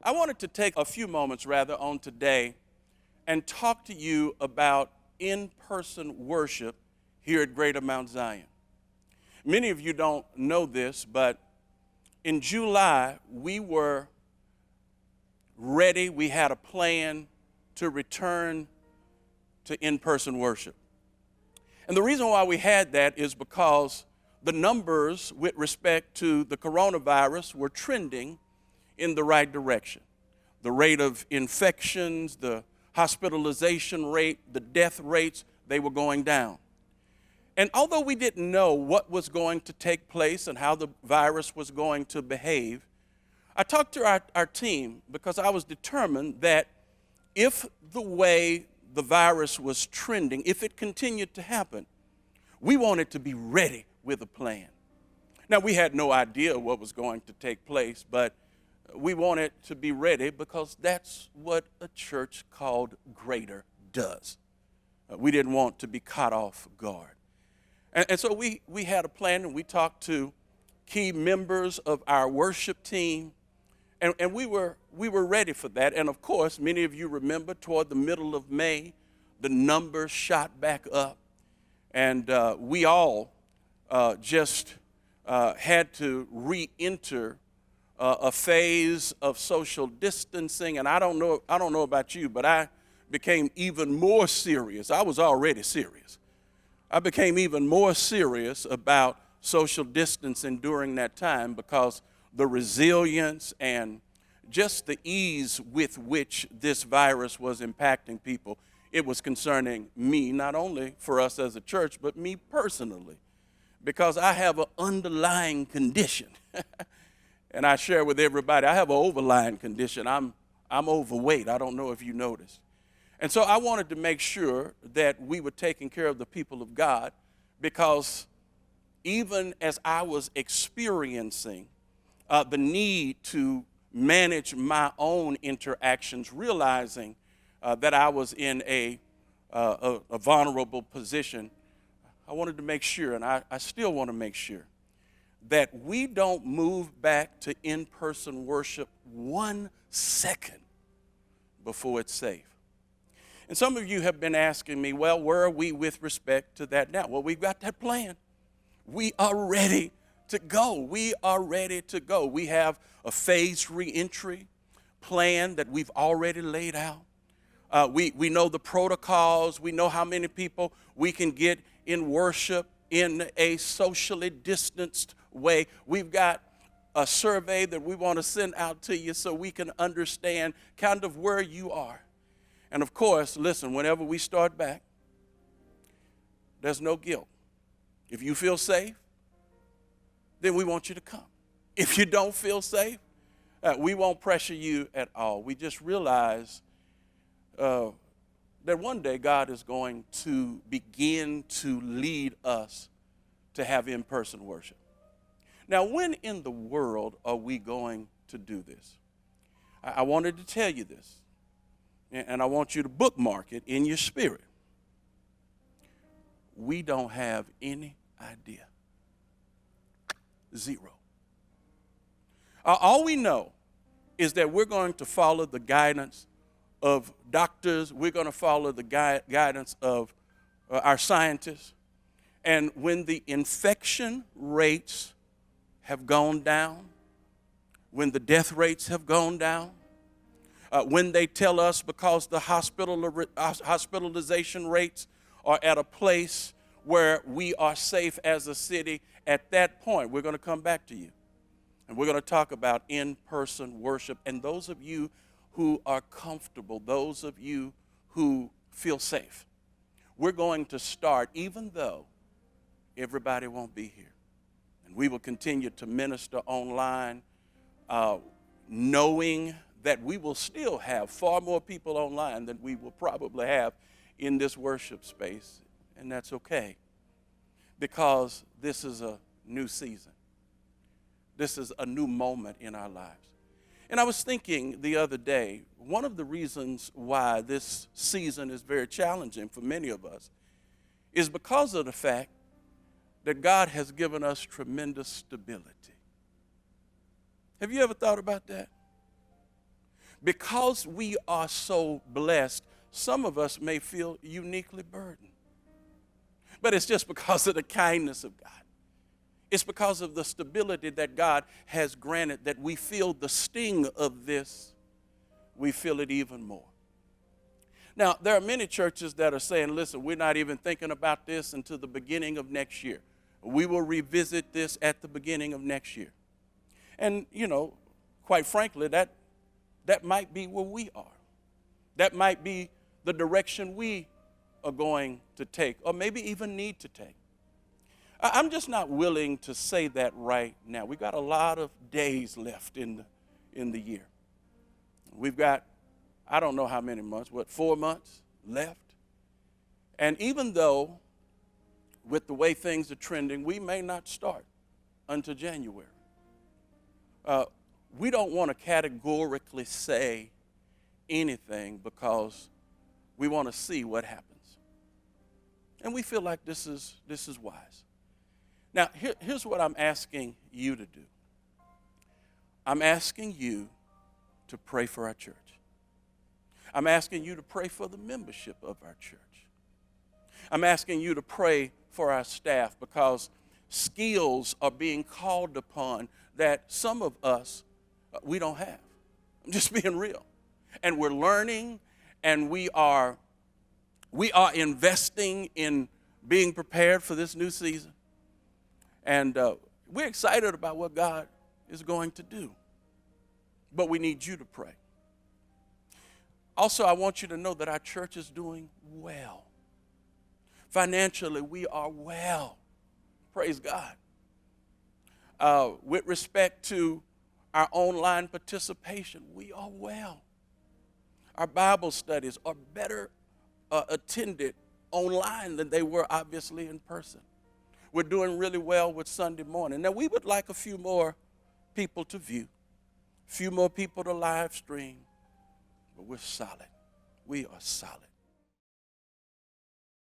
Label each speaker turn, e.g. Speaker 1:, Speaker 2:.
Speaker 1: I wanted to take a few moments, rather, on today and talk to you about in-person worship here at Greater Mount Zion. Many of you don't know this, but in July, we were ready. We had a plan to return to in-person worship. And the reason why we had that is because the numbers with respect to the coronavirus were trending in the right direction. The rate of infections, the hospitalization rate, the death rates, they were going down. And although we didn't know what was going to take place and how the virus was going to behave, I talked to our team because I was determined that if the way the virus was trending, if it continued to happen, we wanted to be ready with a plan. Now, we had no idea what was going to take place, but we wanted to be ready because that's what a church called Greater does. We didn't want to be caught off guard. And so we had a plan, and we talked to key members of our worship team, and we were ready for that. And of course, many of you remember toward the middle of May, the numbers shot back up, and we all just had to re-enter a phase of social distancing. And I don't know about you, but I became even more serious. I was already serious. I became even more serious about social distancing during that time because the resilience and just the ease with which this virus was impacting people, it was concerning me, not only for us as a church, but me personally, because I have an underlying condition. And I share with everybody, I have an overlying condition. I'm overweight. I don't know if you noticed. And so I wanted to make sure that we were taking care of the people of God, because even as I was experiencing the need to manage my own interactions, realizing that I was in a vulnerable position, I wanted to make sure, and I still want to make sure, that we don't move back to in-person worship 1 second before it's safe. And some of you have been asking me, well, where are we with respect to that now? Well, we've got that plan. We are ready to go. We are ready to go. We have a phased reentry plan that we've already laid out. We know the protocols. We know how many people we can get in worship in a socially distanced way. We've got a survey that we want to send out to you so we can understand kind of where you are. And of course, listen, whenever we start back, there's no guilt. If you feel safe, then we want you to come. If you don't feel safe, we won't pressure you at all. We just realize that one day God is going to begin to lead us to have in-person worship. Now, when in the world are we going to do this? I wanted to tell you this, and I want you to bookmark it in your spirit. We don't have any idea. Zero. All we know is that we're going to follow the guidance of doctors. We're going to follow the guidance of our scientists. And when the infection rates have gone down, when the death rates have gone down, when they tell us because the hospitalization rates are at a place where we are safe as a city, at that point, we're going to come back to you. And we're going to talk about in-person worship. And those of you who are comfortable, those of you who feel safe, we're going to start, even though everybody won't be here. And we will continue to minister online, knowing that we will still have far more people online than we will probably have in this worship space. And that's okay, because this is a new season. This is a new moment in our lives. And I was thinking the other day, one of the reasons why this season is very challenging for many of us is because of the fact that God has given us tremendous stability. Have you ever thought about that? because we are so blessed, some of us may feel uniquely burdened. But it's just because of the kindness of God. It's because of the stability that God has granted that we feel the sting of this. We feel it even more. Now, there are many churches that are saying, listen, we're not even thinking about this until the beginning of next year. We will revisit this at the beginning of next year. And, quite frankly, that might be where we are. That might be the direction we are going to take, or maybe even need to take. I'm just not willing to say that right now. We've got a lot of days left in the year. We've got, I don't know how many months, 4 months left? And even though, with the way things are trending, we may not start until January. We don't want to categorically say anything because we want to see what happens. And we feel like this is wise. Now, here's what I'm asking you to do. I'm asking you to pray for our church. I'm asking you to pray for the membership of our church. I'm asking you to pray for our staff because skills are being called upon that some of us, we don't have. I'm just being real. And we're learning, and we are investing in being prepared for this new season. And we're excited about what God is going to do. But we need you to pray. Also, I want you to know that our church is doing well. Financially, we are well. Praise God. With respect to our online participation, we are well. Our Bible studies are better attended online than they were obviously in person. We're doing really well with Sunday morning. Now, we would like a few more people to view, a few more people to live stream, but we're solid. We are solid.